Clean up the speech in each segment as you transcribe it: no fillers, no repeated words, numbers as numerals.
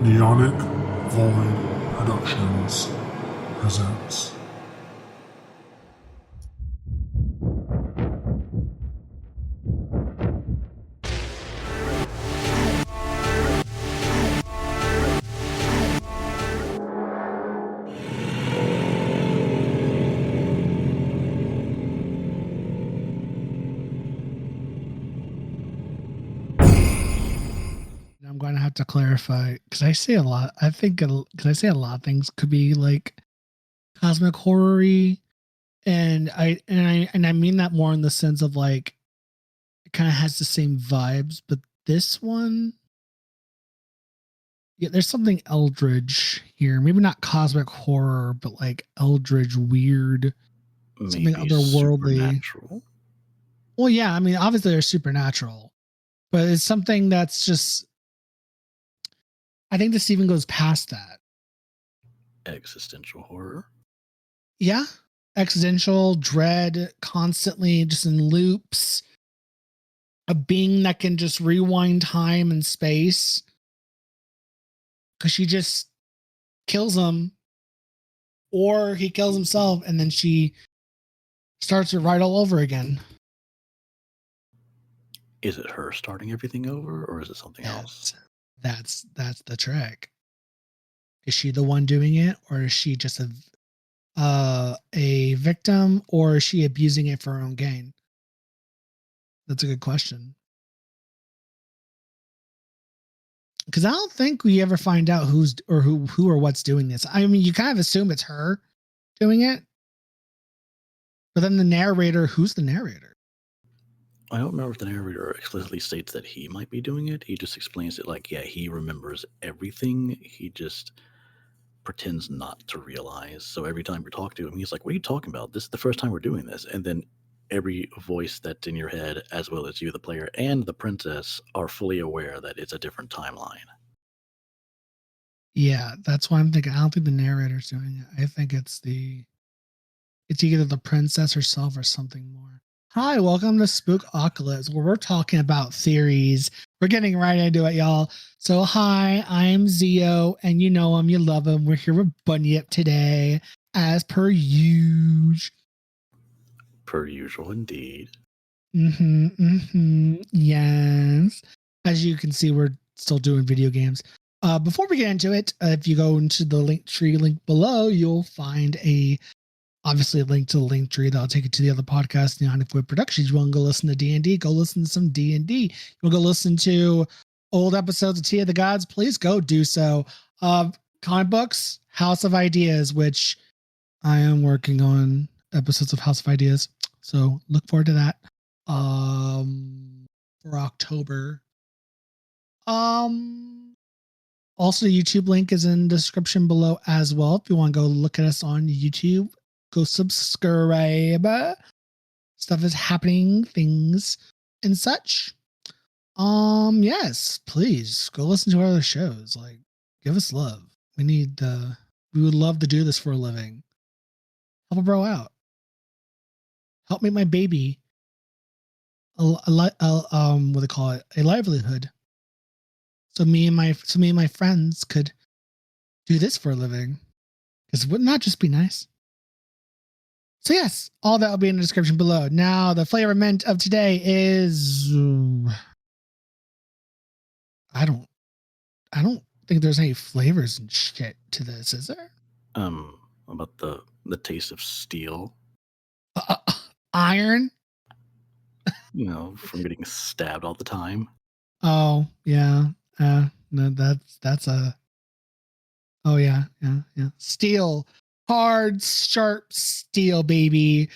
Neonic Void Productions presents. I'm going to have to clarify because I say a lot. I think because I say a lot of things could be like cosmic horror-y, and I mean that more in the sense of like it kind of has the same vibes, but this one, yeah, there's something eldritch here. Maybe not cosmic horror, but like eldritch, weird, something Maybe otherworldly. supernatural. Well, yeah, I mean, obviously they're supernatural, but it's something that's just. I think this even goes past that. Existential horror. Yeah, existential dread, constantly just in loops, a being that can just rewind time and space because she just kills him, or he kills himself and then she starts it right all over again. Is it her starting everything over, or is it something else? That's the trick. Is she the one doing it, or is she just a victim, or is she abusing it for her own gain? That's a good question. Because I don't think we ever find out who or what's doing this. I mean, you kind of assume it's her doing it, but then the narrator, who's the narrator? I don't remember if the narrator explicitly states that he might be doing it. He just explains it like, yeah, he remembers everything. He just pretends not to realize. So every time we talk to him, he's like, what are you talking about? This is the first time we're doing this. And then every voice that's in your head, as well as you, the player, and the princess, are fully aware that it's a different timeline. Yeah, that's why I'm thinking. I don't think the narrator's doing it. I think it's either the princess herself or something more. Hi, welcome to Spookocalypse, where we're talking about theories. We're getting right into it, y'all. So, hi, I'm Zio, and you know him, you love him. We're here with Bunyip today, as per usual. Per usual, indeed. Yes. As you can see, we're still doing video games. Before we get into it, if you go into the Linktree link below, you'll find obviously a link to the Linktree that'll take you to the other podcast, Neonic Void Productions. You want to go listen to D&D? Go listen to some D&D. You want to go listen to old episodes of Tea of the Gods? Please go do so. Comic books, House of Ideas, which I am working on episodes of House of Ideas. So look forward to that. For October. Also, the YouTube link is in the description below as well. If you want to go look at us on YouTube, go subscribe. Stuff is happening, things and such. Yes, please go listen to our other shows. Like, give us love. We would love to do this for a living. Help a bro out. Help make my baby what do they call it? A livelihood. So me and my friends could do this for a living. Because wouldn't that just be nice? So yes, all that will be in the description below. Now the flavor mint of today is I don't think there's any flavors and shit to this, is there? About the taste of steel. Iron? You know, from getting stabbed all the time. Oh, yeah. No, that's a. Oh, yeah. Steel. Hard, sharp steel, baby.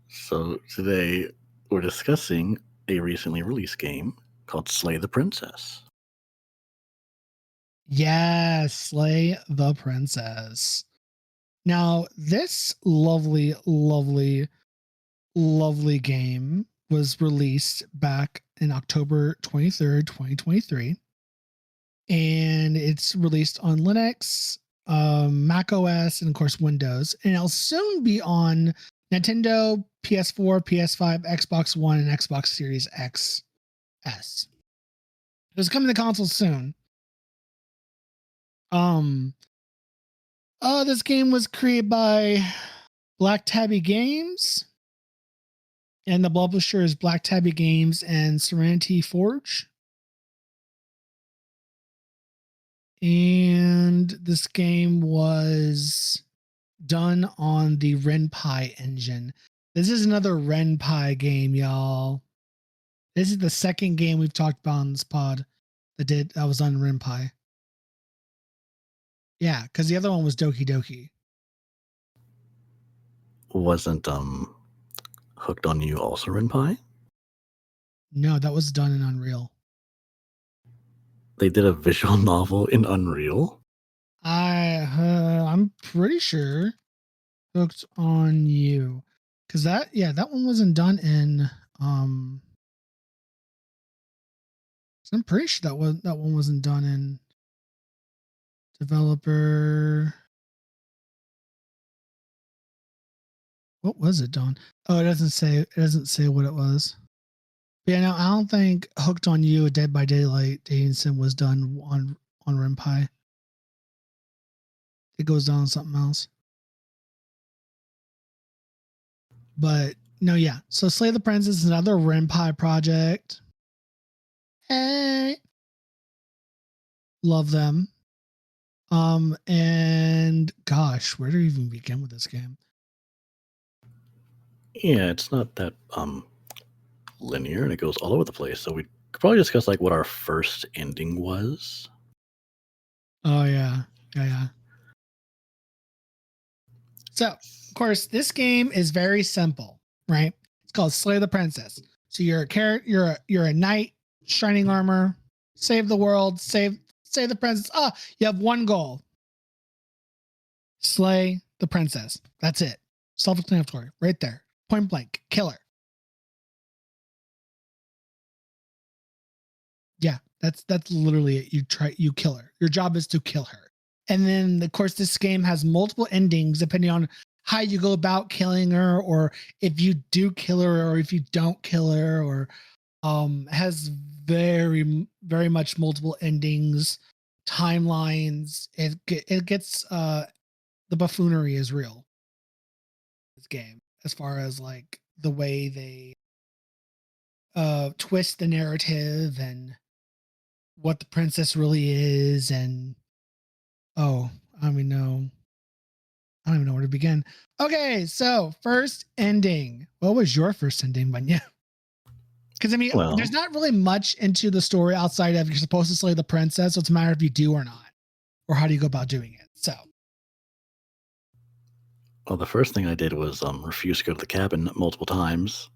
So today we're discussing a recently released game called Slay the Princess. Yes, Slay the Princess. Now, this lovely, lovely, lovely game was released back in October 23rd, 2023. And it's released on Linux, Mac OS, and of course Windows. And it'll soon be on Nintendo, PS4, PS5, Xbox One, and Xbox Series XS. It's coming to consoles soon. This game was created by Black Tabby Games, and the publisher is Black Tabby Games and Serenity Forge. And this game was done on the RenPy engine. This is another RenPy game, y'all. This is the second game we've talked about on this pod that was on RenPy. Yeah, because the other one was Doki Doki. Wasn't Hooked on You also RenPy? No, that was done in Unreal. They did a visual novel in Unreal? I'm pretty sure Hooked on You, because that one wasn't done in I'm pretty sure that one wasn't done in developer. What was it done? Oh, it doesn't say what it was. But yeah, no, I don't think Hooked on You, a Dead by Daylight dating sim was done on RenPy. It goes down on something else. But no, yeah. So Slay the Princess is another RenPy project. Hey. Love them. And gosh, where do we even begin with this game? Yeah, it's not that linear, and it goes all over the place. So we could probably discuss like what our first ending was. Oh yeah. So, of course, this game is very simple, right? It's called Slay the Princess. So you're a knight, shining armor, save the world, save the princess. You have one goal. Slay the princess. That's it. Self-explanatory, right there. Point blank. Kill her. Yeah, that's literally it. You kill her. Your job is to kill her. And then, of course, this game has multiple endings depending on how you go about killing her, or if you do kill her, or if you don't kill her, or has very, very much multiple endings, timelines. It gets the buffoonery is real. This game, as far as like the way they twist the narrative and what the princess really is, and I don't even know where to begin. Okay, so first ending. What was your first ending, Banya? Because I mean, there's not really much into the story outside of you're supposed to slay the princess, so it's a matter if you do or not, or how do you go about doing it. So, well, the first thing I did was refuse to go to the cabin multiple times.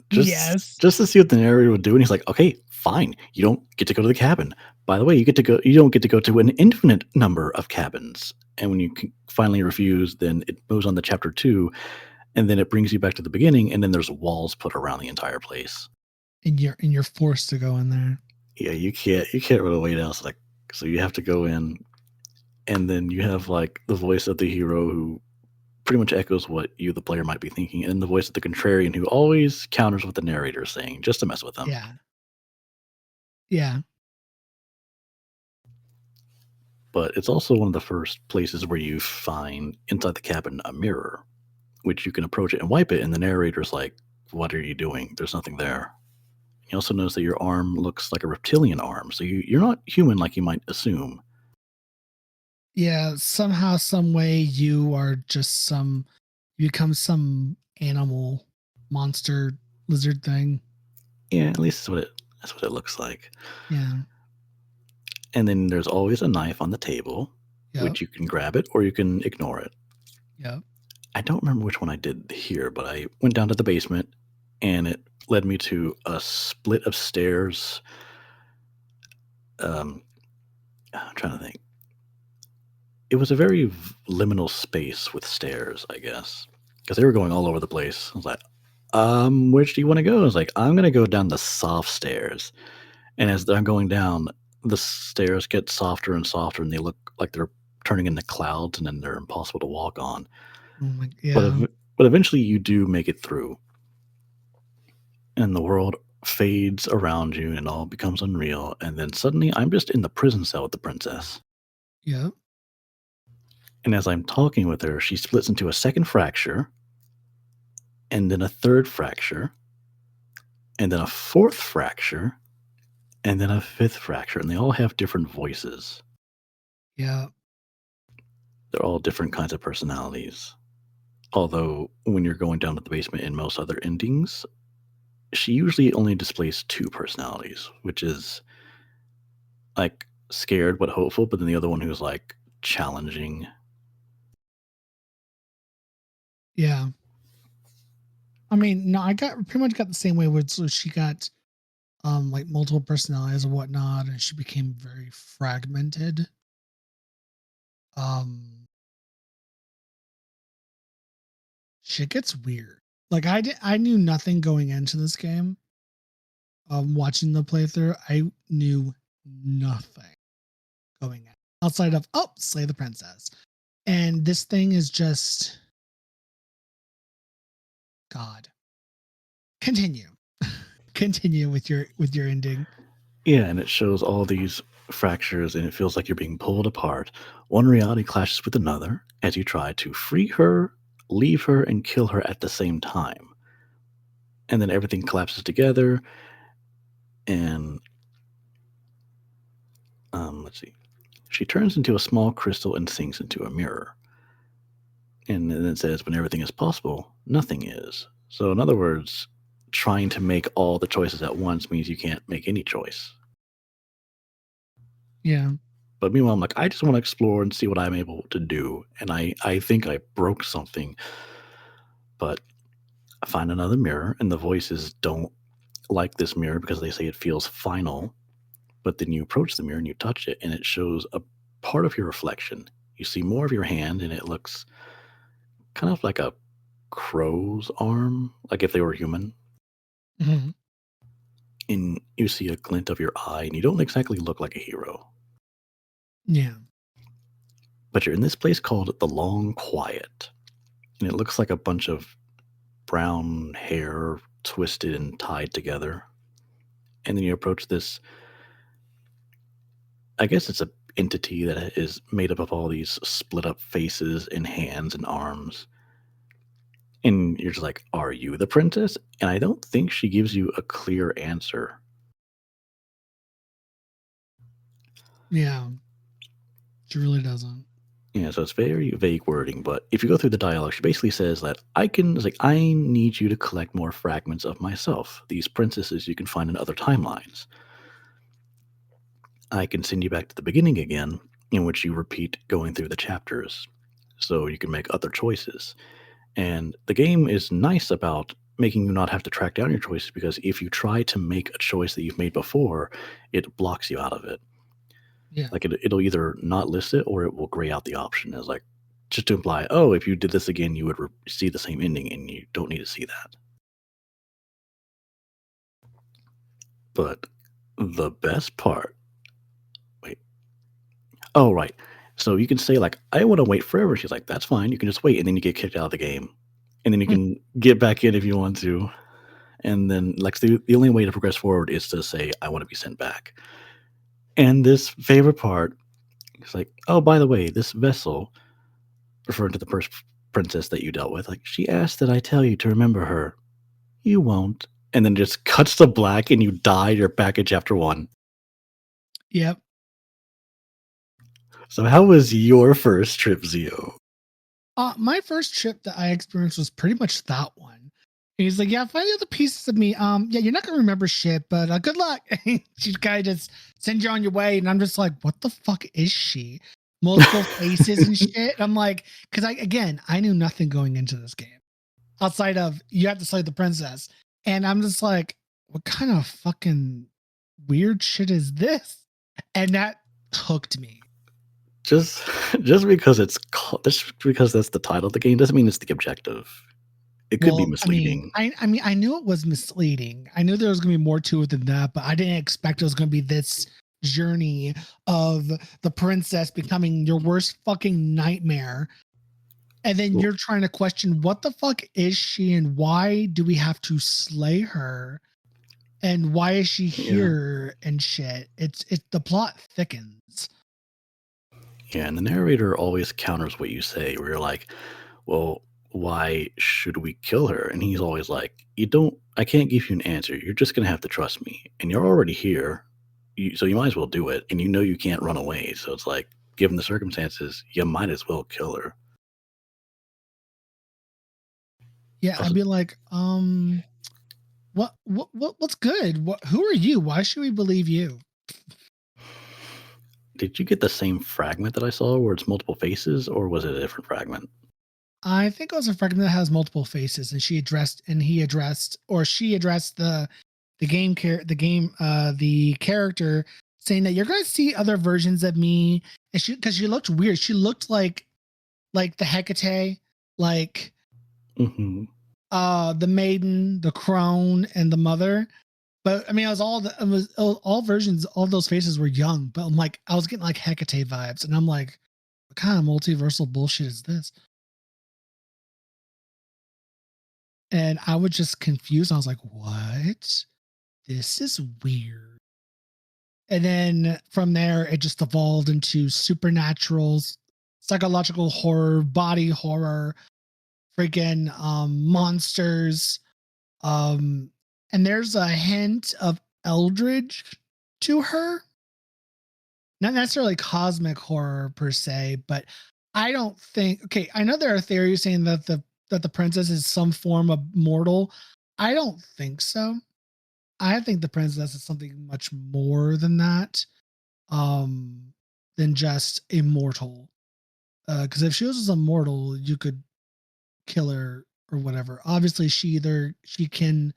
Just to see what the narrator would do, and he's like, "Okay, fine. You don't get to go to the cabin. By the way, you don't get to go to an infinite number of cabins." And when you finally refuse, then it moves on to chapter 2, and then it brings you back to the beginning, and then there's walls put around the entire place. And you're forced to go in there. Yeah, you can't really wait else. Like, so you have to go in, and then you have like the voice of the hero who pretty much echoes what you, the player, might be thinking, and the voice of the contrarian who always counters what the narrator is saying, just to mess with them. Yeah. But it's also one of the first places where you find inside the cabin a mirror, which you can approach it and wipe it, and the narrator's like, "What are you doing? There's nothing there." You also notice that your arm looks like a reptilian arm, so you're not human like you might assume. Yeah, somehow, some way, you are just you become some animal, monster, lizard thing. Yeah, at least that's what it looks like. Yeah. And then there's always a knife on the table, which you can grab it or you can ignore it. Yep. I don't remember which one I did here, but I went down to the basement, and it led me to a split of stairs. I'm trying to think. It was a very liminal space with stairs, I guess, because they were going all over the place. I was like, which do you want to go? I was like, I'm going to go down the soft stairs. And as they're going down, the stairs get softer and softer, and they look like they're turning into clouds, and then they're impossible to walk on. Oh my, yeah. But eventually you do make it through. And the world fades around you and it all becomes unreal. And then suddenly I'm just in the prison cell with the princess. Yep. And as I'm talking with her, she splits into a second fracture, and then a third fracture, and then a fourth fracture, and then a fifth fracture. And they all have different voices. Yeah. They're all different kinds of personalities. Although, when you're going down to the basement in most other endings, she usually only displays two personalities, which is like scared but hopeful, but then the other one who's like challenging. Yeah. I mean, no, I got pretty much got the same way with, so she got like multiple personalities and whatnot, and she became very fragmented. Shit gets weird. Like I knew nothing going into this game. Watching the playthrough, I knew nothing going in outside of slay the princess. And this thing is just God. Continue. Continue with your ending. Yeah, and it shows all these fractures and it feels like you're being pulled apart. One reality clashes with another as you try to free her, leave her, and kill her at the same time. And then everything collapses together and let's see. She turns into a small crystal and sinks into a mirror. And then it says, when everything is possible, nothing is. So, in other words, trying to make all the choices at once means you can't make any choice. Yeah. But meanwhile, I'm like, I just want to explore and see what I'm able to do. And I think I broke something. But I find another mirror, and the voices don't like this mirror because they say it feels final. But then you approach the mirror and you touch it, and it shows a part of your reflection. You see more of your hand, and it looks kind of like a crow's arm, like if they were human. Mhm. And you see a glint of your eye, and you don't exactly look like a hero. Yeah. But you're in this place called the Long Quiet, and it looks like a bunch of brown hair twisted and tied together. And then you approach this, I guess it's an entity that is made up of all these split up faces and hands and arms. And you're just like, are you the princess? And I don't think she gives you a clear answer. Yeah. She really doesn't. Yeah, so it's very vague wording, but if you go through the dialogue, she basically says that I need you to collect more fragments of myself, these princesses you can find in other timelines. I can send you back to the beginning again, in which you repeat going through the chapters, so you can make other choices. And the game is nice about making you not have to track down your choices because if you try to make a choice that you've made before, it blocks you out of it. Yeah. Like it'll either not list it or it will gray out the option as like just to imply, oh, if you did this again, you would see the same ending, and you don't need to see that. But the best part, wait, oh right, so you can say like, I want to wait forever. She's like, that's fine, you can just wait, and then you get kicked out of the game, and then you can get back in if you want to, and then like the only way to progress forward is to say, I want to be sent back. And this favorite part is like, oh, by the way, this vessel, referring to the first princess that you dealt with, like, she asked that I tell you to remember her. You won't. And then just cuts to black and you die. You're back at chapter 1. Yep. So how was your first trip, Zio? My first trip that I experienced was pretty much that one. And he's like, yeah, find the other pieces of me. Yeah, you're not gonna remember shit, but good luck. She kind of just sends you on your way, and I'm just like, what the fuck is she? Multiple faces and shit. I'm like, because I knew nothing going into this game outside of you have to slay the princess, and I'm just like, what kind of fucking weird shit is this? And that hooked me. Just because just because that's the title of the game doesn't mean it's the objective. It could be misleading. I mean, I knew it was misleading. I knew there was going to be more to it than that, but I didn't expect it was going to be this journey of the princess becoming your worst fucking nightmare. And then you're trying to question what the fuck is she and why do we have to slay her? And why is she Yeah. here and shit? It's the plot thickens. Yeah, and the narrator always counters what you say, where you're like, well, why should we kill her? And he's always like, I can't give you an answer. You're just going to have to trust me. And you're already here. So you might as well do it. And you know you can't run away. So it's like, given the circumstances, you might as well kill her. Yeah, Also, I'd be like, what's good? Who are you? Why should we believe you? did you get the same fragment that I saw where it's multiple faces, or was it a different fragment? I think it was a fragment that has multiple faces, and she addressed the character saying that you're going to see other versions of me, and because she looked weird. She looked like the Hecate, like Mm-hmm. the maiden, the crone, and the mother. But I mean, it was all versions. All those faces were young, but I'm like, I was getting like Hecate vibes, and I'm like, what kind of multiversal bullshit is this? And I was just confused. I was like, what? This is weird. And then from there, it just evolved into supernatural, psychological horror, body horror, freaking monsters. And there's a hint of Eldridge to her. Not necessarily cosmic horror per se, but I don't think. Okay, I know there are theories saying that the princess is some form of mortal. I don't think so. I think the princess is something much more than that, um, than just immortal. Because if she was just immortal, you could kill her or whatever. Obviously, she can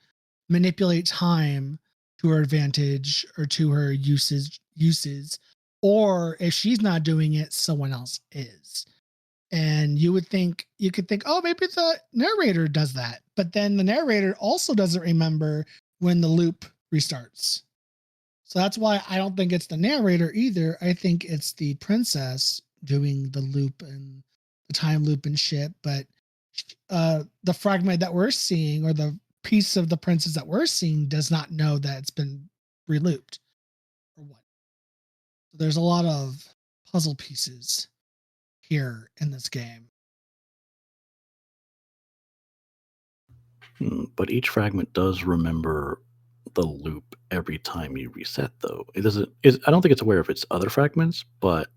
manipulate time to her advantage or to her uses, or if she's not doing it, someone else is. And you could think, oh, maybe the narrator does that, but then the narrator also doesn't remember when the loop restarts. So that's why I don't think it's the narrator either. I think it's the princess doing the loop and the time loop and shit. But the fragment that we're seeing, or the piece of the princess that we're seeing, does not know that it's been relooped or what. So there's a lot of puzzle pieces here in this game. But each fragment does remember the loop every time you reset, though. It doesn't. I don't think it's aware of its other fragments, but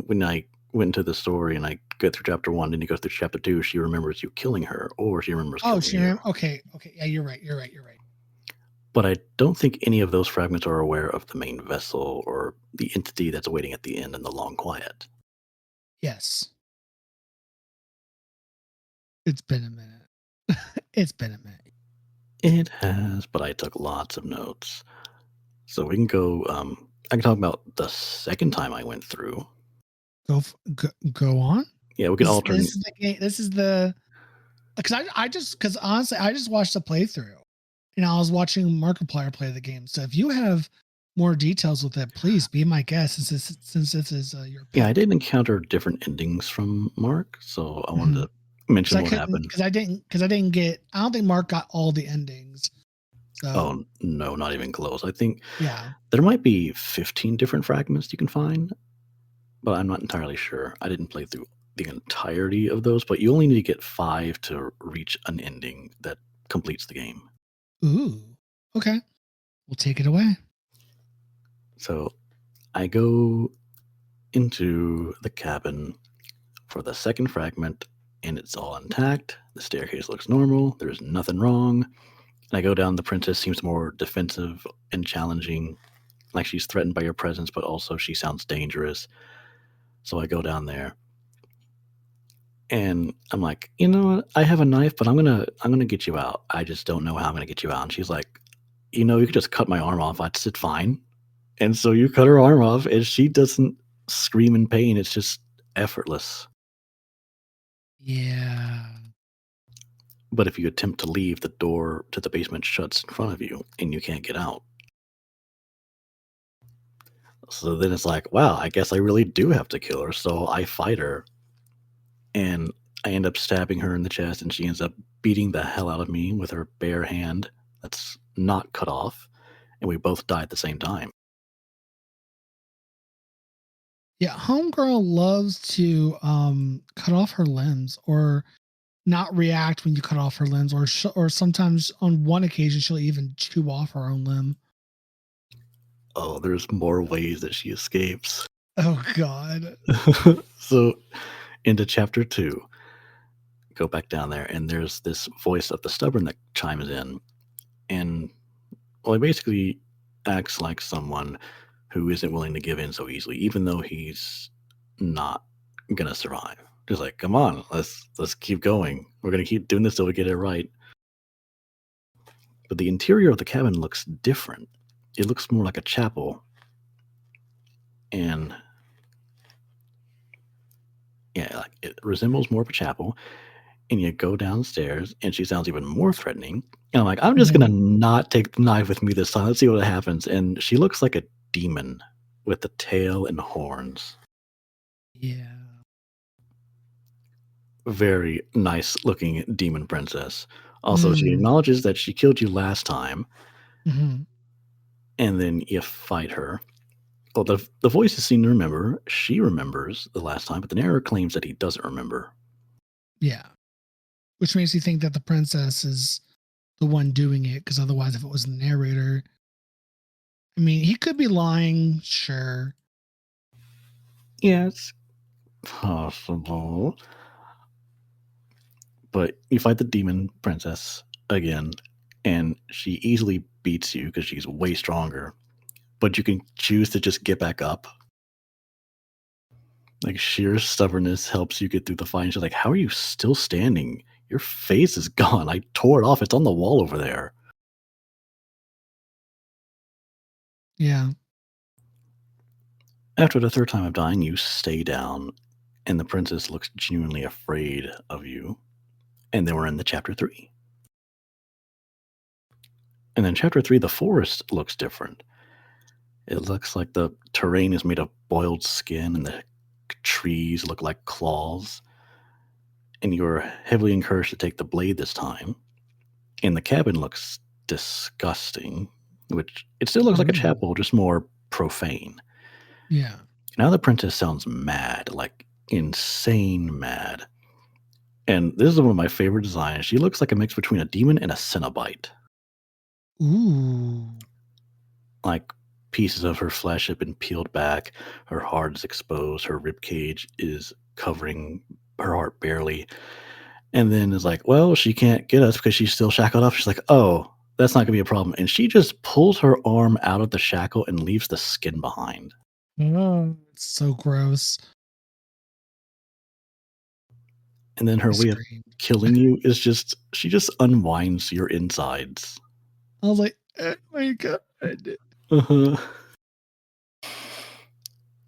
when I went into the story and I go through chapter 1 and you go through chapter 2, she remembers you killing her, or she remembers Oh, killing you. okay. Yeah, you're right. But I don't think any of those fragments are aware of the main vessel or the entity that's waiting at the end in the long quiet. Yes. It's been a minute. It's been a minute. It has, but I took lots of notes. So we can go. I can talk about the second time I went through. Go on. Yeah, we can alternate. This is the game. This is the because honestly, I just watched the playthrough, and I was watching Markiplier play the game. So if you have more details with it, please be my guest. Since this is your pick. Yeah, I did encounter different endings from Mark, so I wanted to mention what happened. Because I didn't get. I don't think Mark got all the endings. So, oh no, not even close. I think yeah, there might be 15 different fragments you can find, but I'm not entirely sure. I didn't play through the entirety of those, but you only need to get 5 to reach an ending that completes the game. Ooh, okay. We'll take it away. So I go into the cabin for the second fragment, and it's all intact. The staircase looks normal. There's nothing wrong. And I go down. The princess seems more defensive and challenging, like she's threatened by your presence, but also she sounds dangerous. So I go down there, and I'm like, you know what? I have a knife, but I'm gonna get you out. I just don't know how I'm gonna get you out. And she's like, you know, you could just cut my arm off. I'd sit fine. And so you cut her arm off, and she doesn't scream in pain. It's just effortless. Yeah. But if you attempt to leave, the door to the basement shuts in front of you, and you can't get out. So then it's like, wow, I guess I really do have to kill her. So I fight her, and I end up stabbing her in the chest, and she ends up beating the hell out of me with her bare hand. That's not cut off, and we both die at the same time. Yeah, homegirl loves to cut off her limbs or not react when you cut off her limbs, or sometimes on one occasion she'll even chew off her own limb. Oh, there's more ways that she escapes. Oh God. So into chapter 2, go back down there, and there's this voice of the stubborn that chimes in, and well, he basically acts like someone who isn't willing to give in so easily, even though he's not gonna survive. Just like, come on, let's keep going. We're gonna keep doing this till we get it right. But the interior of the cabin looks different. It looks more like a chapel, and yeah, like it resembles more of a chapel. And you go downstairs, and she sounds even more threatening. And I'm like, I'm just gonna Mhm. not take the knife with me this time. Let's see what happens. And she looks like a demon with a tail and horns. Yeah. Very nice looking demon princess. Also, she Mm. acknowledges that she killed you last time, Hmm. and then you fight her. Well, the voices seem to remember. She remembers the last time, but the narrator claims that he doesn't remember. Yeah. Which makes you think that the princess is the one doing it, because otherwise, if it was the narrator, I mean, he could be lying, sure. Yeah, it's possible. But you fight the demon princess again, and she easily beats you because she's way stronger. But you can choose to just get back up. Like sheer stubbornness helps you get through the fight. And she's like, "How are you still standing? Your face is gone. I tore it off. It's on the wall over there." Yeah. After the third time of dying, you stay down, and the princess looks genuinely afraid of you. And then we're in the chapter 3. And then chapter 3, the forest looks different. It looks like the terrain is made of boiled skin and the trees look like claws. And you're heavily encouraged to take the blade this time. And the cabin looks disgusting, which it still looks like a Ooh. chapel, just more profane. Yeah. Now the princess sounds mad, like insane mad. And this is one of my favorite designs. She looks like a mix between a demon and a Cenobite. Ooh. Like pieces of her flesh have been peeled back, her heart is exposed, her rib cage is covering her heart barely. And then it's like, well, she can't get us because she's still shackled up. She's like, oh, that's not gonna be a problem. And she just pulls her arm out of the shackle and leaves the skin behind. Oh, it's so gross. And then I her way of screamed. killing you is just she just unwinds your insides. I was like, oh my God. Uh-huh.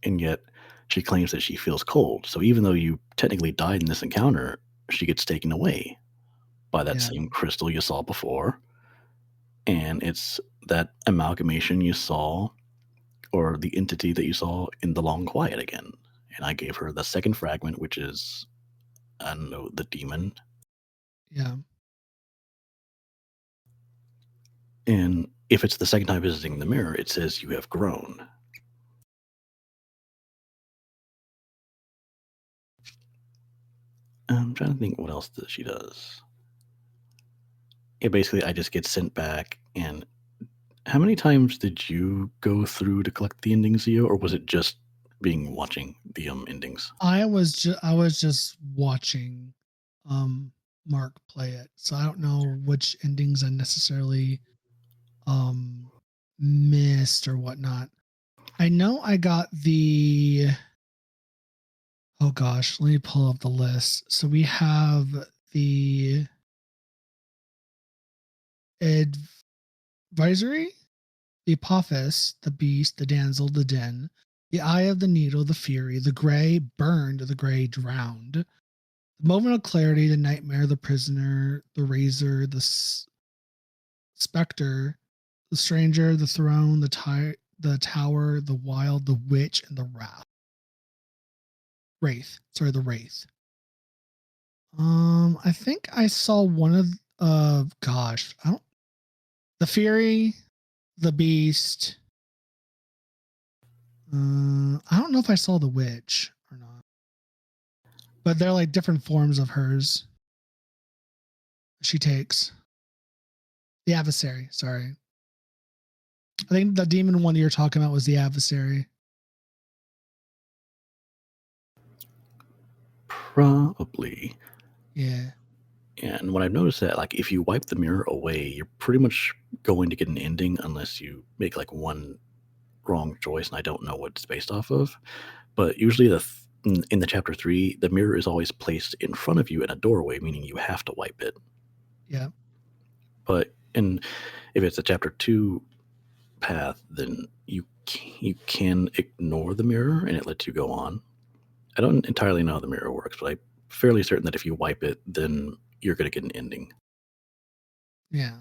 And yet she claims that she feels cold. So even though you technically died in this encounter, she gets taken away by that Yeah. same crystal you saw before. And it's that amalgamation you saw, or the entity that you saw in the long quiet again. And I gave her the second fragment, which is, I don't know, the demon. Yeah. And if it's the second time visiting the mirror, it says you have grown. I'm trying to think what else that she does. Yeah, basically, I just get sent back. And how many times did you go through to collect the endings, Zio, or was it just being watching the endings? I was just watching um Mark play it. So I don't know which endings I necessarily um missed or whatnot. I know I got the, oh gosh, let me pull up the list. So we have the advisory, the Apophis, the Beast, the Damsel, the Den, the Eye of the Needle, the Fury, the Gray burned, the Gray drowned, the Moment of Clarity, the Nightmare, the Prisoner, the Razor, the Spectre, the Stranger, the Throne, the Tower, the Wild, the Witch, and the Wraith. Sorry, the Wraith. I think I saw one of gosh, I don't The Fury, the Beast. I don't know if I saw the Witch or not, but they're like different forms of hers. She takes the Adversary. Sorry, I think the demon one you're talking about was the Adversary. Probably. Yeah. And what I've noticed that like if you wipe the mirror away, you're pretty much going to get an ending unless you make like one wrong choice, and I don't know what it's based off of. But usually in the chapter 3, the mirror is always placed in front of you in a doorway, meaning you have to wipe it. Yeah. But if it's a chapter 2 path, then you can ignore the mirror and it lets you go on. I don't entirely know how the mirror works, but I'm fairly certain that if you wipe it, then you're going to get an ending. Yeah.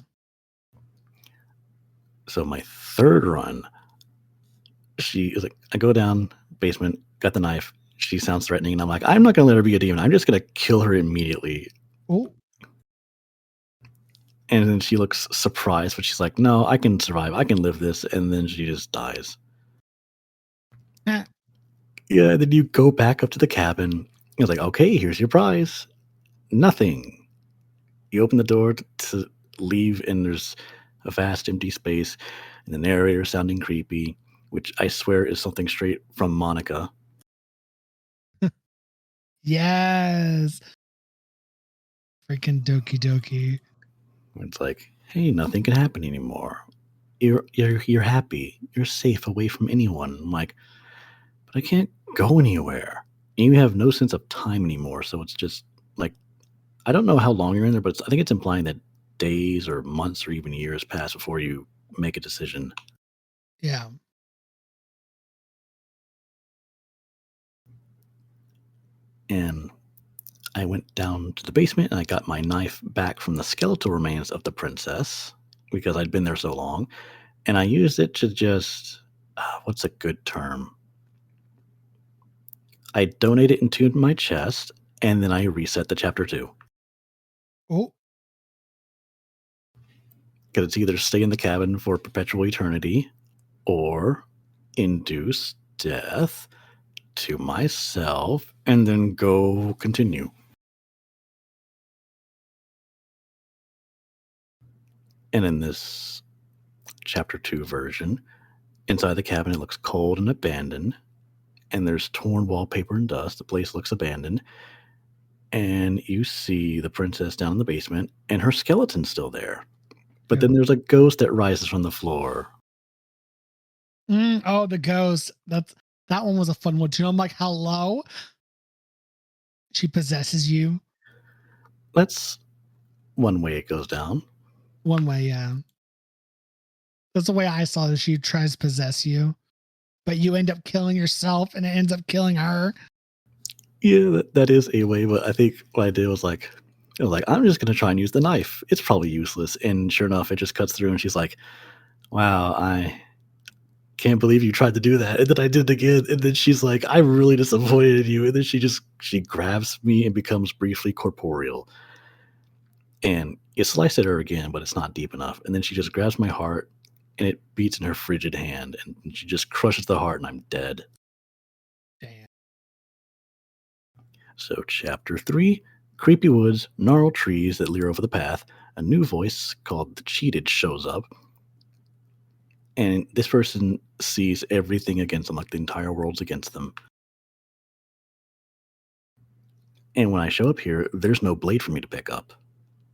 So my third run, she is like, I go down basement, got the knife. She sounds threatening, and I'm like, I'm not going to let her be a demon. I'm just going to kill her immediately. Oh. And then she looks surprised, but she's like, no, I can survive. I can live this. And then she just dies. Ah. Yeah, then you go back up to the cabin. It's like, okay, here's your prize. Nothing. You open the door to leave, and there's a vast empty space, and the narrator sounding creepy, which I swear is something straight from Monica. Yes. Freaking Doki Doki. It's like, hey, nothing can happen anymore. You're happy. You're safe away from anyone. I'm like, but I can't go anywhere. And you have no sense of time anymore. So it's just like, I don't know how long you're in there, but I think it's implying that days or months or even years pass before you make a decision. Yeah. And I went down to the basement and I got my knife back from the skeletal remains of the princess because I'd been there so long. And I used it to just, what's a good term? I donate it into my chest and then I reset the chapter 2. Oh. Because it's either stay in the cabin for perpetual eternity or induce death to myself and then go continue. And in this chapter 2 version, inside the cabin, it looks cold and abandoned, and there's torn wallpaper and dust. The place looks abandoned, and you see the princess down in the basement, and her skeleton's still there. But then there's a ghost that rises from the floor. Oh, the ghost. That one was a fun one too. I'm like, hello. She possesses you. That's one way it goes down. One way, yeah. That's the way I saw it. She tries to possess you, but you end up killing yourself, and it ends up killing her. Yeah, that is a way. But I think what I did was like, I'm just gonna try and use the knife. It's probably useless. And sure enough, it just cuts through, and she's like, "Wow, I can't believe you tried to do that." And then I did it again, and then she's like, "I'm really disappointed in you." And then she grabs me and becomes briefly corporeal. And you slice at her again, but it's not deep enough. And then she just grabs my heart, and it beats in her frigid hand, and she just crushes the heart, and I'm dead. Damn. So, chapter 3, creepy woods, gnarled trees that leer over the path. A new voice called the Cheated shows up. And this person sees everything against them, like the entire world's against them. And when I show up here, there's no blade for me to pick up.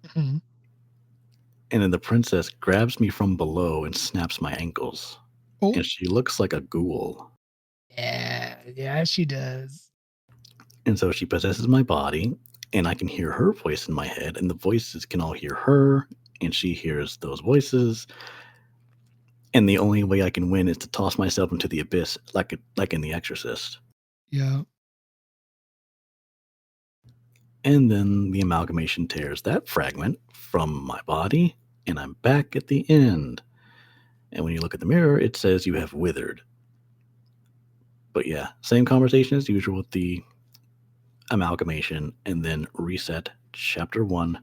Mhm. And then the princess grabs me from below and snaps my ankles. Oh, And she looks like a ghoul. yeah, she does. And so she possesses my body, and I can hear her voice in my head, and the voices can all hear her, and she hears those voices. And the only way I can win is to toss myself into the abyss, like in The Exorcist. Yeah. And then the amalgamation tears that fragment from my body, and I'm back at the end. And when you look at the mirror, it says you have withered. But yeah, same conversation as usual with the amalgamation, and then reset chapter 1,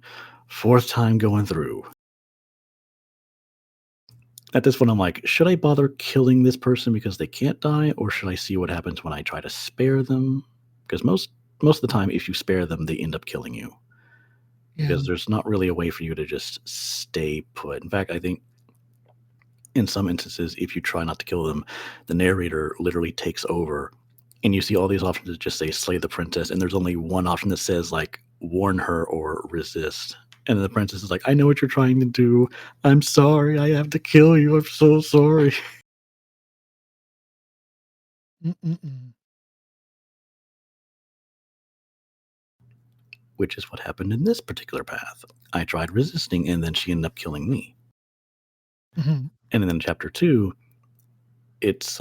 fourth time going through. At this point, I'm like, should I bother killing this person because they can't die, or should I see what happens when I try to spare them? Because most of the time, if you spare them, they end up killing you. Yeah. Because there's not really a way for you to just stay put. In fact, I think in some instances, if you try not to kill them, the narrator literally takes over, and you see all these options that just say slay the princess, and there's only one option that says like warn her or resist. And then the princess is like, I know what you're trying to do. I'm sorry. I have to kill you. I'm so sorry. Mm-mm-mm. Which is what happened in this particular path. I tried resisting, and then she ended up killing me. Mhm. And then in chapter 2, it's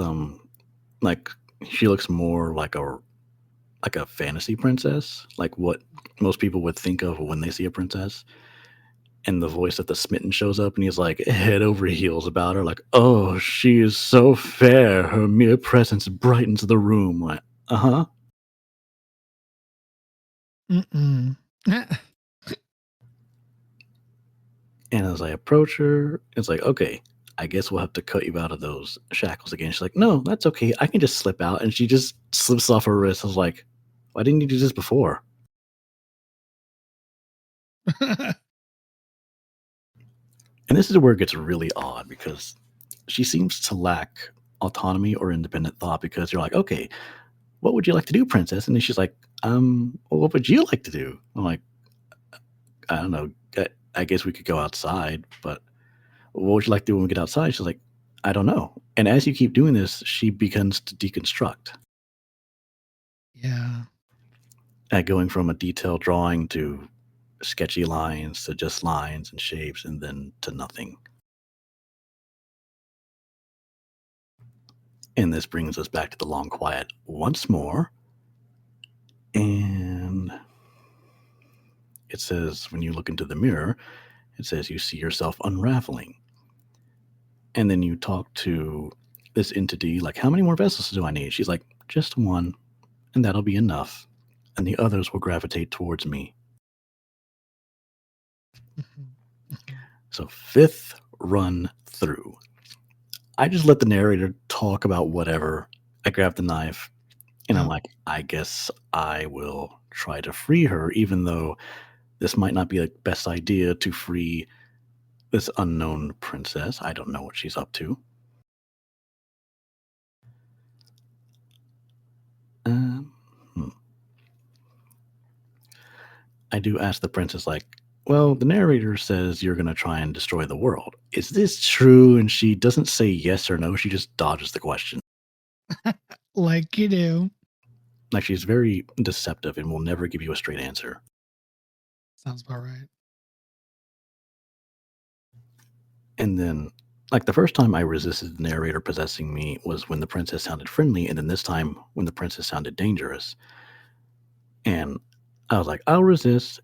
like she looks more like a fantasy princess, like what most people would think of when they see a princess. And the voice of the smitten shows up, and he's like head over heels about her, like, "Oh, she is so fair. Her mere presence brightens the room." Like, uh-huh. Mm-mm. And as I approach her, it's like, okay, I guess we'll have to cut you out of those shackles again. She's like, no, that's okay. I can just slip out. And she just slips off her wrist. I was like, why didn't you do this before? And this is where it gets really odd because she seems to lack autonomy or independent thought because you're like, okay, what would you like to do, princess? And then she's like, well, what would you like to do? I'm like, I don't know. I guess we could go outside, but what would you like to do when we get outside? She's like, I don't know. And as you keep doing this, she begins to deconstruct, Yeah. going from a detailed drawing to sketchy lines to just lines and shapes and then to nothing. And this brings us back to the long quiet once more. And it says, when you look into the mirror, it says you see yourself unraveling. And then you talk to this entity, like, how many more vessels do I need? She's like, just one, and that'll be enough. And the others will gravitate towards me. Mhm. Mhm. So, fifth run through. I just let the narrator talk about whatever. I grab the knife, and I'm Yeah. like, I guess I will try to free her, even though this might not be the best idea to free this unknown princess. I don't know what she's up to. Um, hmm. I do ask the princess, like, well, the narrator says you're going to try and destroy the world. Is this true? And she doesn't say yes or no. She just dodges the question. Like you do. Like, she's very deceptive and will never give you a straight answer. Sounds about right. And then, like, the first time I resisted the narrator possessing me was when the princess sounded friendly. And then this time when the princess sounded dangerous. And I was like, I'll resist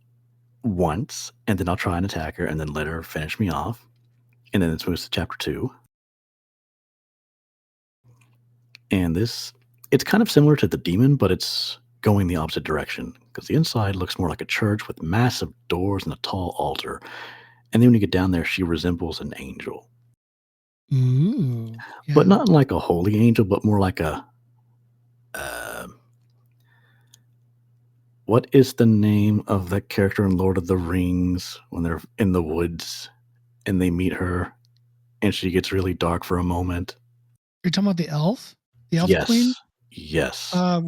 once, and then I'll try and attack her and then let her finish me off. And then it moves to chapter 2. And this, it's kind of similar to the demon, but it's going the opposite direction because the inside looks more like a church with massive doors and a tall altar. And then when you get down there, she resembles an angel, Ooh. but Yeah. not like a holy angel, but more like a. Uh, what is the name of that character in Lord of the Rings when they're in the woods and they meet her and she gets really dark for a moment? You're talking about the elf? The elf queen? Yes. Yes. Oh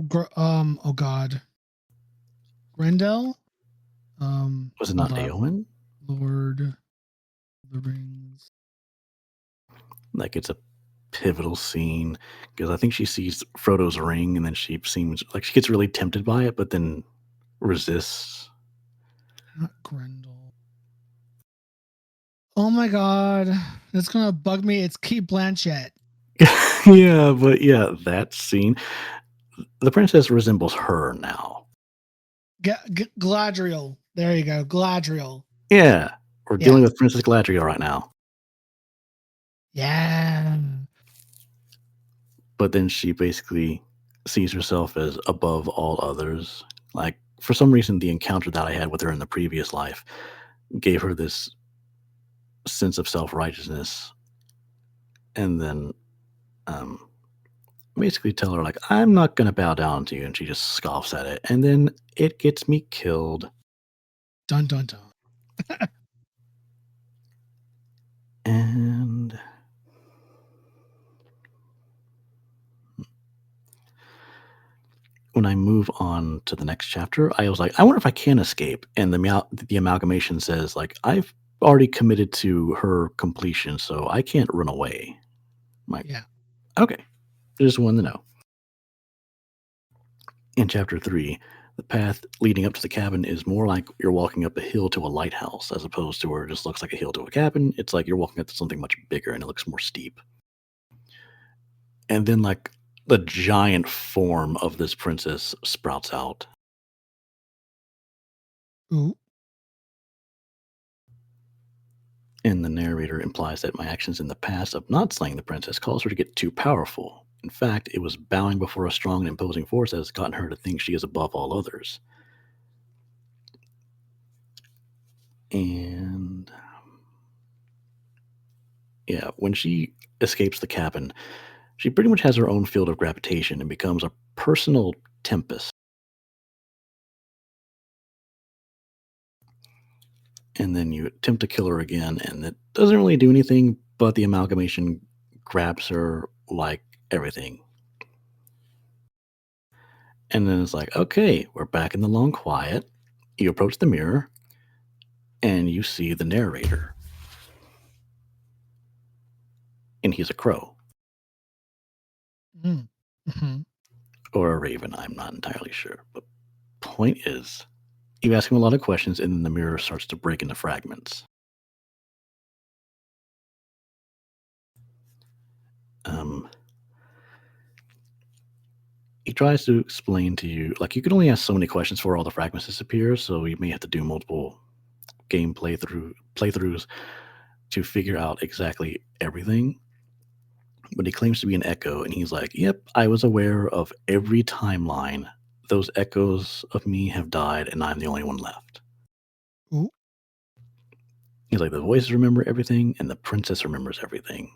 God. Grendel? Was it Hold not up. Eowyn? Lord of the Rings. Like, it's a pivotal scene because I think she sees Frodo's ring and then she seems like she gets really tempted by it, but then resists. Not Grendel. Oh my God. That's gonna bug me. It's Kate Blanchett. Yeah, but yeah, that scene. The princess resembles her now. Galadriel. There you go. Galadriel. Yeah, we're Yeah. dealing with Princess Galadriel right now. Yeah. But then she basically sees herself as above all others. Like, for some reason, the encounter that I had with her in the previous life gave her this sense of self righteousness. and then basically tell her like, I'm not gonna bow down to you, and she just scoffs at it, and then it gets me killed. Dun dun dun. And when I move on to the next chapter, I was like, I wonder if I can escape. And the amalgamation says like, I've already committed to her completion, so I can't run away. I'm like, Yeah. okay, just wanted to know. In chapter 3, the path leading up to the cabin is more like you're walking up a hill to a lighthouse, as opposed to where it just looks like a hill to a cabin. It's like you're walking up to something much bigger, and it looks more steep. And then like the giant form of this princess sprouts out. Ooh. And the narrator implies that my actions in the past of not slaying the princess caused her to get too powerful. In fact, it was bowing before a strong and imposing force that has gotten her to think she is above all others. And yeah, when she escapes the cabin, she pretty much has her own field of gravitation and becomes a personal tempest. And then you attempt to kill her again, and it doesn't really do anything, but the amalgamation grabs her like everything. And then it's like, okay, we're back in the long quiet. You approach the mirror, and you see the narrator. And he's a crow Mm. Mhm. or a raven. I'm not entirely sure. But point is, you ask him a lot of questions, and then the mirror starts to break into fragments. Um, he tries to explain to you, like, you can only ask so many questions before all the fragments disappear, so you may have to do multiple game playthroughs to figure out exactly everything. But he claims to be an echo, and he's like, yep, I was aware of every timeline. Those echoes of me have died, and I'm the only one left. Ooh. He's like, the voices remember everything, and the princess remembers everything.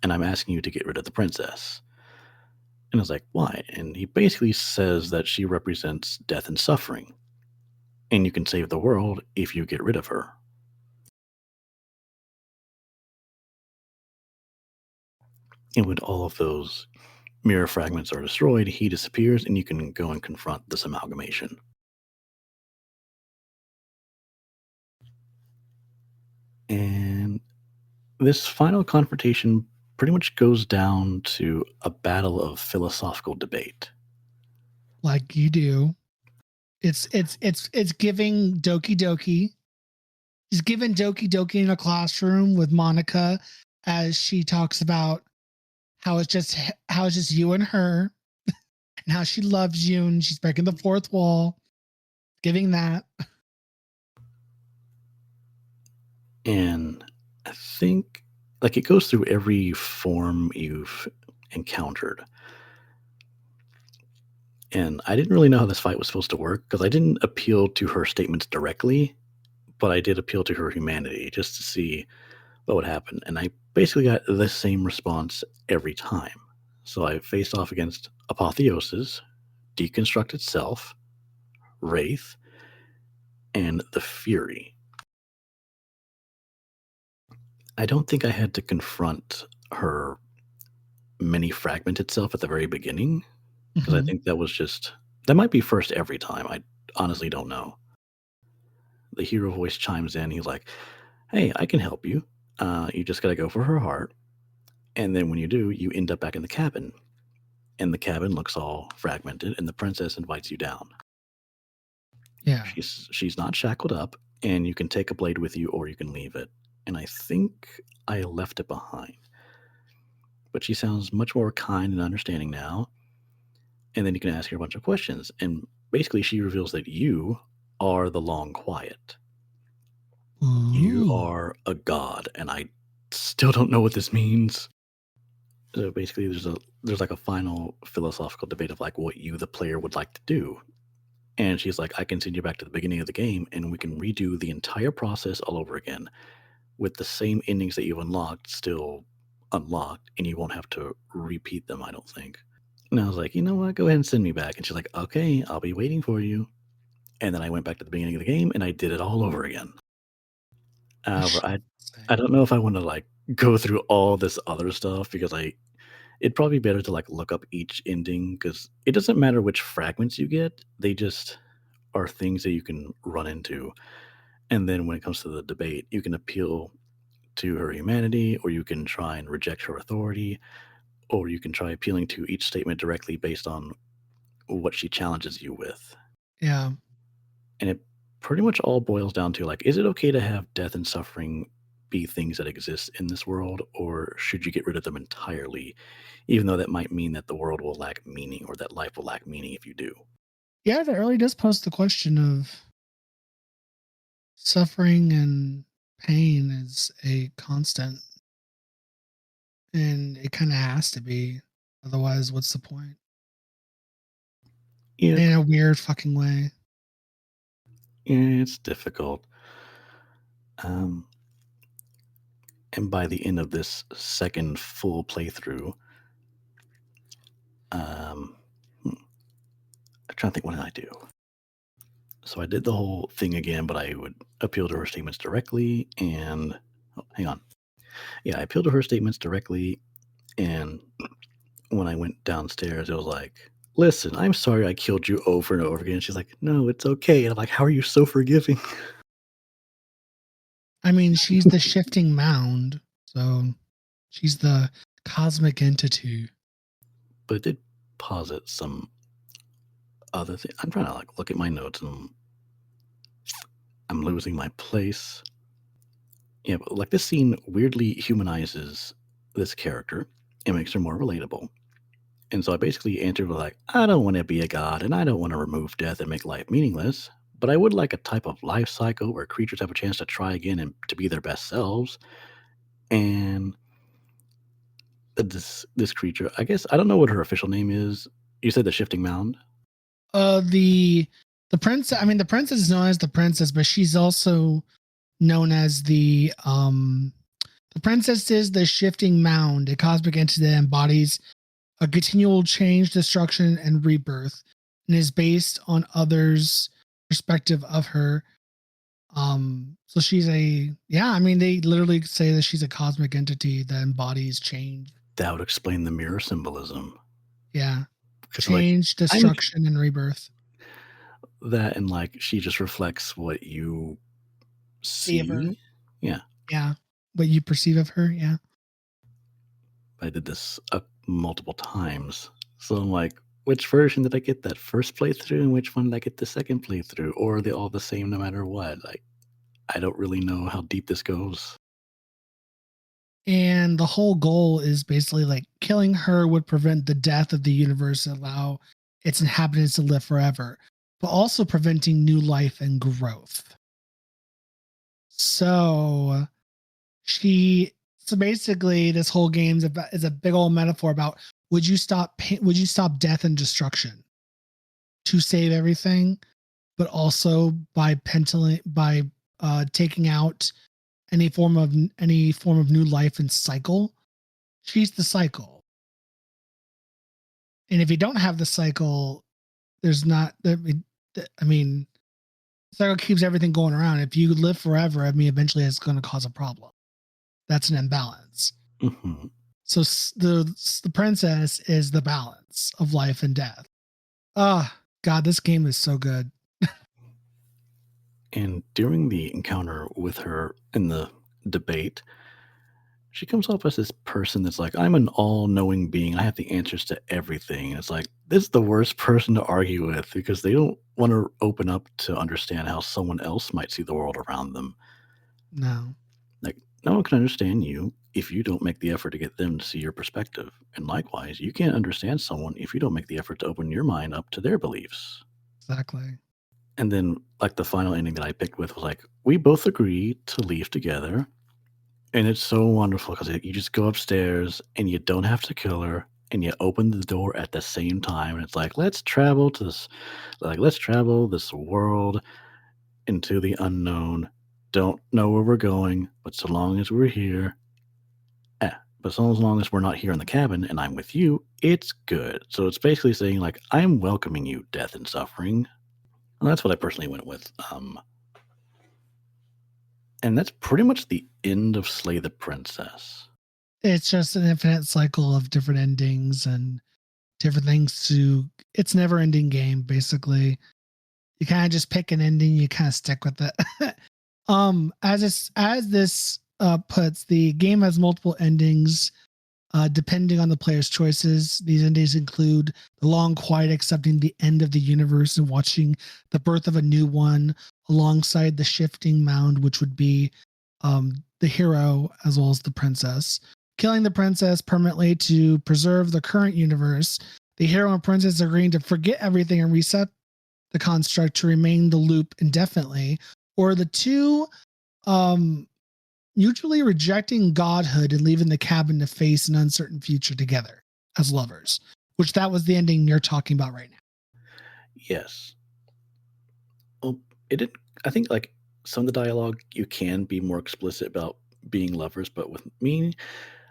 And I'm asking you to get rid of the princess. And I was like, why? And he basically says that she represents death and suffering. And you can save the world if you get rid of her. And when all of those mirror fragments are destroyed, he disappears, and you can go and confront this amalgamation. And this final confrontation pretty much goes down to a battle of philosophical debate. Like you do. It's giving Doki Doki. He's given Doki Doki in a classroom with Monica as she talks about how it's just you and her and how she loves you and she's breaking the fourth wall. Giving that. And I think like it goes through every form you've encountered. And I didn't really know how this fight was supposed to work because I didn't appeal to her statements directly, but I did appeal to her humanity just to see what would happen. And I basically got the same response every time. So I faced off against Apotheosis, Deconstructed Self, Wraith, and the Fury. I don't think I had to confront her mini fragmented self at the very beginning because I Mhm. think that might be first every time. I honestly don't know. The hero voice chimes in. He's like, "Hey, I can help you. You just gotta go for her heart, and then when you do, you end up back in the cabin. And the cabin looks all fragmented, and the princess invites you down. Yeah. She's not shackled up, and you can take a blade with you, or you can leave it. And I think I left it behind. But she sounds much more kind and understanding now. And then you can ask her a bunch of questions, and basically she reveals that you are the long quiet. You Ooh. are a god, and I still don't know what this means. So basically, there's like a final philosophical debate of like what you, the player, would like to do. And she's like, I can send you back to the beginning of the game, and we can redo the entire process all over again with the same endings that you've unlocked still unlocked, and you won't have to repeat them, I don't think. And I was like, you know what? Go ahead and send me back. And she's like, okay, I'll be waiting for you. And then I went back to the beginning of the game and I did it all over again. However, I don't know if I want to like go through all this other stuff because it'd probably be better to like look up each ending because it doesn't matter which fragments you get, they just are things that you can run into. And then when it comes to the debate, you can appeal to her humanity, or you can try and reject her authority, or you can try appealing to each statement directly based on what she challenges you with. Yeah. And it pretty much all boils down to like, is it okay to have death and suffering be things that exist in this world, or should you get rid of them entirely, even though that might mean that the world will lack meaning or that life will lack meaning if you do? Yeah, that really does pose the question of suffering and pain is a constant, and it kind of has to be. Otherwise, what's the point? Yeah, In a weird fucking way. it's difficult. And by the end of this second full playthrough, um, I'm trying to think, what did I do? So I did the whole thing again, but I would appeal to her statements directly. And hang on, yeah, I appealed to her statements directly. And when I went downstairs, it was like, "Listen, I'm sorry I killed you over and over again." She's like, "No, it's okay." And I'm like, "How are you so forgiving?" I mean, she's the shifting mound, so she's the cosmic entity. But it did posit some other thing. I'm trying to like look at my notes and I'm losing my place. Yeah, but like this scene weirdly humanizes this character and makes her more relatable. And so I basically answered with like, I don't want to be a god and I don't want to remove death and make life meaningless, but I would like a type of life cycle where creatures have a chance to try again and to be their best selves. And this creature, I guess I don't know what her official name is. You said the Shifting Mound. The princess. I mean, the princess is known as the princess, but she's also known as the princess is the shifting mound, a cosmic entity that embodies a continual change, destruction, and rebirth, and is based on others' perspective of her. So she's I mean, they literally say that she's a cosmic entity that embodies change. That would explain the mirror symbolism. Yeah. Because like Change, I'm destruction, and rebirth. that and like she just reflects what you See of her. see. Yeah. Yeah. What you perceive of her. Yeah. I did this multiple times. So I'm like, which version did I get that first playthrough and which one did I get the second playthrough? Or are they all the same no matter what? Like, I don't really know how deep this goes. And the whole goal is basically like killing her would prevent the death of the universe and allow its inhabitants to live forever, but also preventing new life and growth. So so basically this whole game is a big old metaphor about would you stop death and destruction to save everything, but also by taking out any form of new life and cycle. She's the cycle. And if you don't have the cycle, there's not, I mean, cycle keeps everything going around. If you live forever, I mean, eventually it's going to cause a problem. That's an imbalance. Mm-hmm. So the princess is the balance of life and death. Ah, God, this game is so good. And during the encounter with her in the debate, she comes off as this person that's like, I'm an all knowing being. I have the answers to everything. And it's like, this is the worst person to argue with because they don't want to open up to understand how someone else might see the world around them. No. Like, no one can understand you if you don't make the effort to get them to see your perspective. And likewise, you can't understand someone if you don't make the effort to open your mind up to their beliefs. Exactly. And then, like, the final ending that I picked with was like, we both agree to leave together. And it's so wonderful because you just go upstairs and you don't have to kill her and you open the door at the same time. And it's like, let's travel this world into the unknown. Don't know where we're going, but so long as we're here, But so as long as we're not here in the cabin and I'm with you, it's good. So it's basically saying, like, I'm welcoming you, death and suffering. And that's what I personally went with. And that's pretty much the end of Slay the Princess. It's just an infinite cycle of different endings and different things to. It's never ending game, basically. You kind of just pick an ending, you kind of stick with it. As this puts, the game has multiple endings depending on the player's choices. These endings include the long quiet, accepting the end of the universe and watching the birth of a new one, alongside the shifting mound, which would be the hero as well as the princess. Killing the princess permanently to preserve the current universe. The hero and princess agreeing to forget everything and reset the construct to remain the loop indefinitely, or the two mutually rejecting godhood and leaving the cabin to face an uncertain future together as lovers, which that was the ending you're talking about right now. Yes. Well, it did. I think like some of the dialogue you can be more explicit about being lovers, but with me,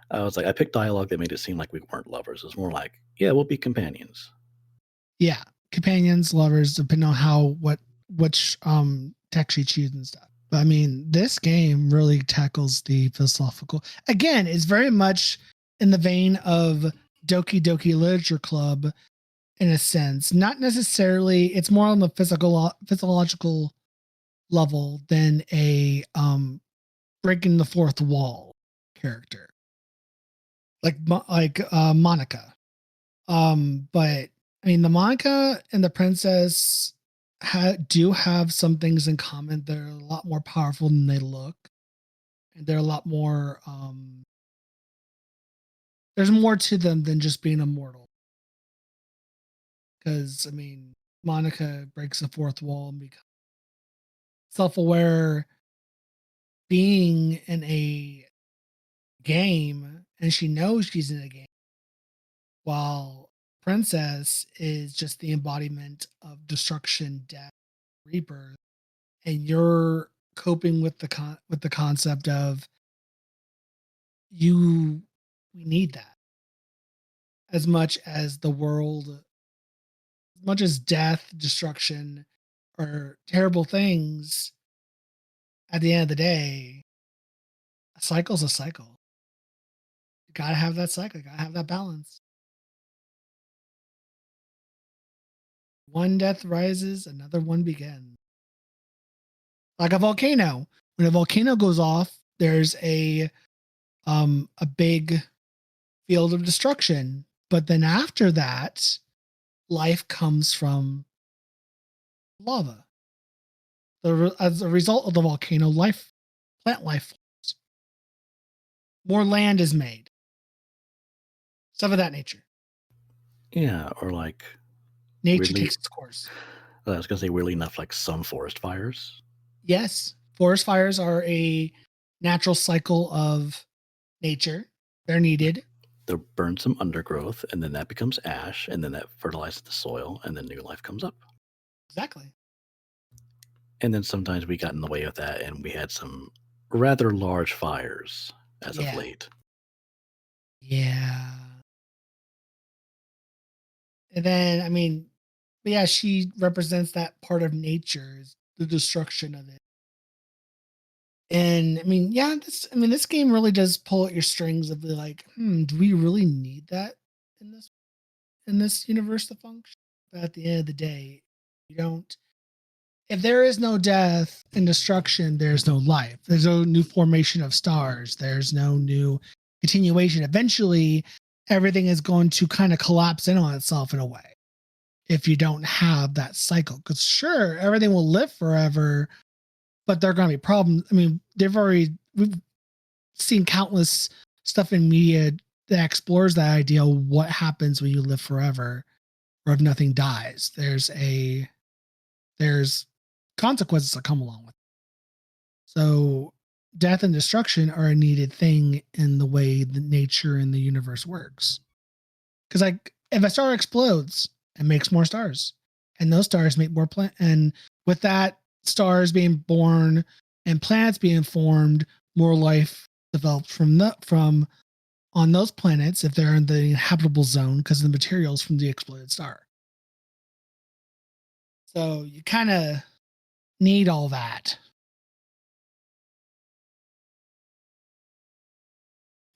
I was like, I picked dialogue that made it seem like we weren't lovers. It was more like, yeah, we'll be companions. Yeah, companions, lovers, depending on which text you choose and stuff. But I mean, this game really tackles the philosophical. Again, it's very much in the vein of Doki Doki Literature Club, in a sense. Not necessarily. It's more on the physiological level than a breaking the fourth wall character, like Monica. But I mean, the Monica and the princess do have some things in common. They're a lot more powerful than they look, and they're a lot more. There's more to them than just being immortal. Because I mean, Monica breaks the fourth wall and becomes self-aware being in a game, and she knows she's in a game, while princess is just the embodiment of destruction, death, rebirth, and you're coping with the concept of we need that as much as the world, as much as death, destruction, or terrible things. At the end of the day, a cycle's a cycle. You gotta have that cycle. You gotta have that balance. One death rises, another one begins. Like a volcano. When a volcano goes off, there's a big field of destruction. But then after that, life comes from lava. As a result of the volcano, plant life forms. More land is made. Stuff of that nature. Yeah, or like Nature weirdly, takes its course. I was gonna say weirdly enough, like some forest fires. Yes, forest fires are a natural cycle of nature. They're needed. They'll burn some undergrowth, and then that becomes ash, and then that fertilizes the soil, and then new life comes up. Exactly. And then sometimes we got in the way of that, and we had some rather large fires as of Yeah. late. Yeah. And then, I mean, but yeah, she represents that part of nature, is the destruction of it. And I mean, yeah, this game really does pull at your strings of the like, do we really need that in this universe to function? But at the end of the day, you don't. If there is no death and destruction, there's no life. There's no new formation of stars. There's no new continuation. Eventually, everything is going to kind of collapse in on itself in a way if you don't have that cycle. Because sure, everything will live forever, but there are going to be problems. I mean, we've seen countless stuff in media that explores that idea of what happens when you live forever or if nothing dies. There's consequences that come along with it. So death and destruction are a needed thing in the way the nature and the universe works. Because like if a star explodes, it makes more stars, and those stars make more and with that, stars being born and planets being formed, more life developed from on those planets if they're in the habitable zone because of the materials from the exploded star. So you kind of need all that.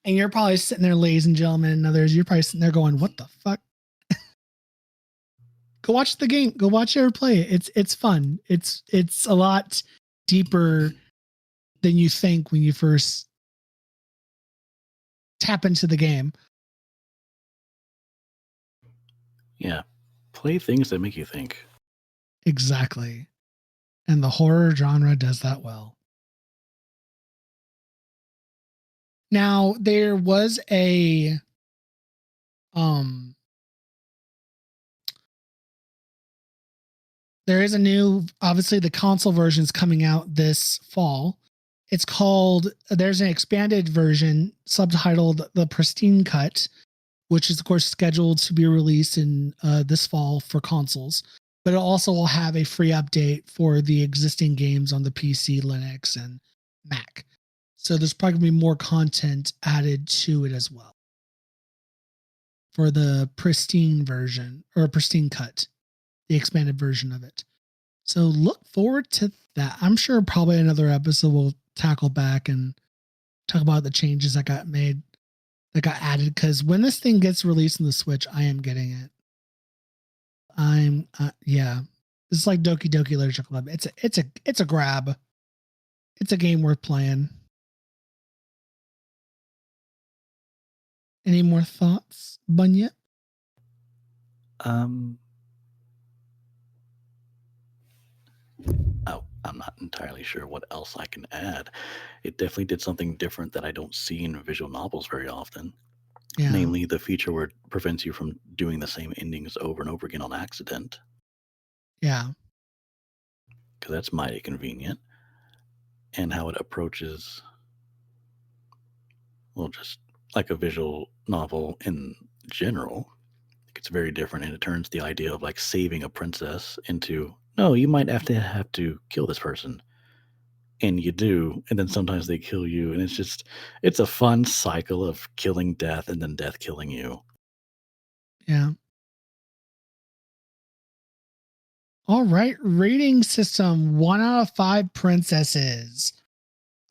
And you're probably sitting there, ladies and gentlemen, and others, you're probably sitting there going, what the fuck? Go watch the game. Go watch her play it. It's fun. It's a lot deeper than you think when you first tap into the game. Yeah. Play things that make you think. Exactly. And the horror genre does that well. Now, there was a there is a new, obviously the console version is coming out this fall. It's called, there's an expanded version subtitled The Pristine Cut, which is of course scheduled to be released in this fall for consoles. But it also will have a free update for the existing games on the PC, Linux, and Mac. So there's probably going to be more content added to it as well for the pristine version or pristine cut, the expanded version of it. So look forward to that. I'm sure probably another episode will tackle back and talk about the changes that got made, that got added. Because when this thing gets released on the Switch, I am getting it. Yeah. It's like Doki Doki Literature Club. It's a grab. It's a game worth playing. Any more thoughts, Bunya? I'm not entirely sure what else I can add. It definitely did something different that I don't see in visual novels very often. Yeah. Namely, the feature where it prevents you from doing the same endings over and over again on accident. Yeah. Because that's mighty convenient. And how it approaches, well, just like a visual novel in general. It's very different, and it turns the idea of like saving a princess into, no, you might have to kill this person. And you do, and then sometimes they kill you, and it's a fun cycle of killing death and then death killing you. Yeah. All right. Rating system 1 out of 5 princesses.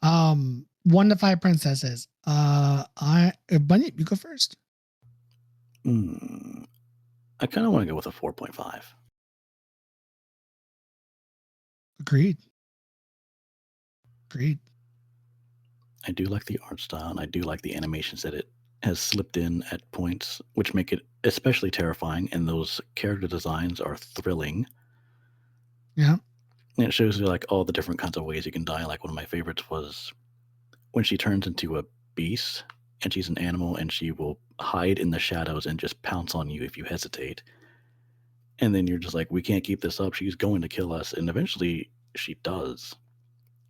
1 to 5 princesses. Bunny, you go first. I kind of want to go with a 4.5. Agreed. I do like the art style, and I do like the animations that it has slipped in at points, which make it especially terrifying, and those character designs are thrilling. Yeah. And it shows you like all the different kinds of ways you can die. Like one of my favorites was when she turns into a beast, and she's an animal, and she will hide in the shadows and just pounce on you if you hesitate. And then you're just like, we can't keep this up. She's going to kill us. And eventually she does.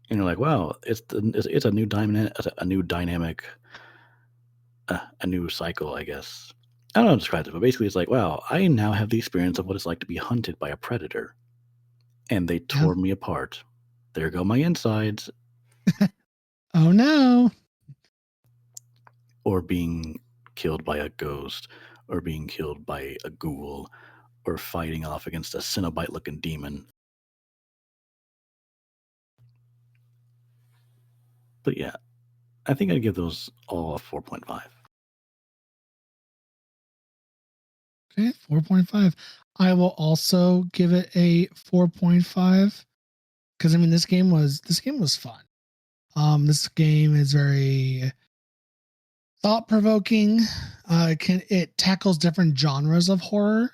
And you're like, wow, it's a new dynamic, a new cycle, I guess. I don't know how to describe it, but basically it's like, wow, I now have the experience of what it's like to be hunted by a predator. And they tore me apart. There go my insides. Oh no. Or being killed by a ghost, or being killed by a ghoul, or fighting off against a Cenobite-looking demon. But yeah, I think I'd give those all a 4.5. Okay, 4.5. I will also give it a 4.5 because I mean this game was fun. This game is very thought-provoking. It tackles different genres of horror.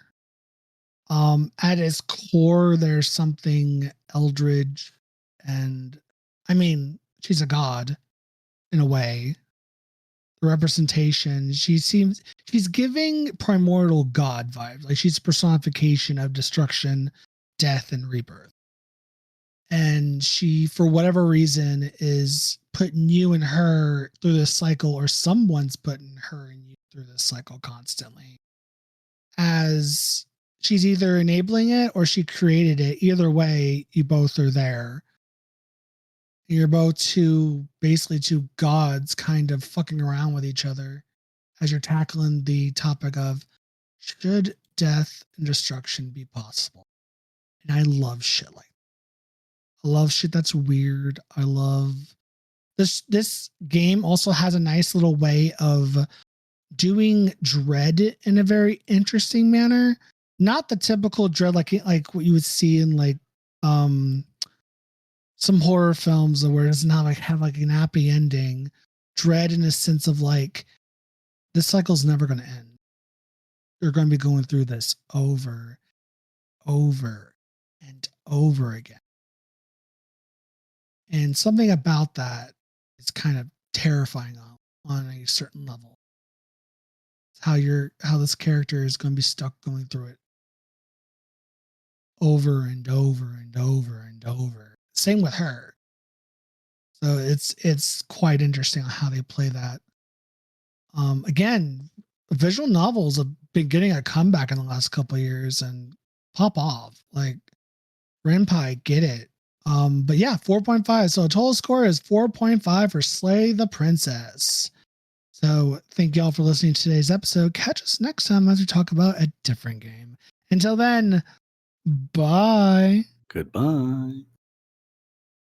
At its core, there's something eldritch, and I mean, she's a god in a way. The representation, she's giving primordial god vibes. Like she's a personification of destruction, death, and rebirth. And she, for whatever reason, is putting you and her through this cycle, or someone's putting her and you through this cycle constantly. As she's either enabling it or she created it. Either way, you both are there. You're both basically two gods kind of fucking around with each other. as you're tackling the topic of should death and destruction be possible. And I love shit like that. I love shit that's weird. I love this game also has a nice little way of doing dread in a very interesting manner. Not the typical dread like what you would see in like some horror films where it doesn't have like an happy ending. Dread in a sense of like this cycle's never going to end. You're going to be going through this over and over again. And something about that is kind of terrifying on a certain level. How this character is going to be stuck going through it over and over and over and over. Same with her. So it's quite interesting how they play that. Again, visual novels have been getting a comeback in the last couple of years and pop off. Like Renpai, get it. But yeah, 4.5. So total score is 4.5 for Slay the Princess. So thank y'all for listening to today's episode. Catch us next time as we talk about a different game. Until then, bye. Goodbye.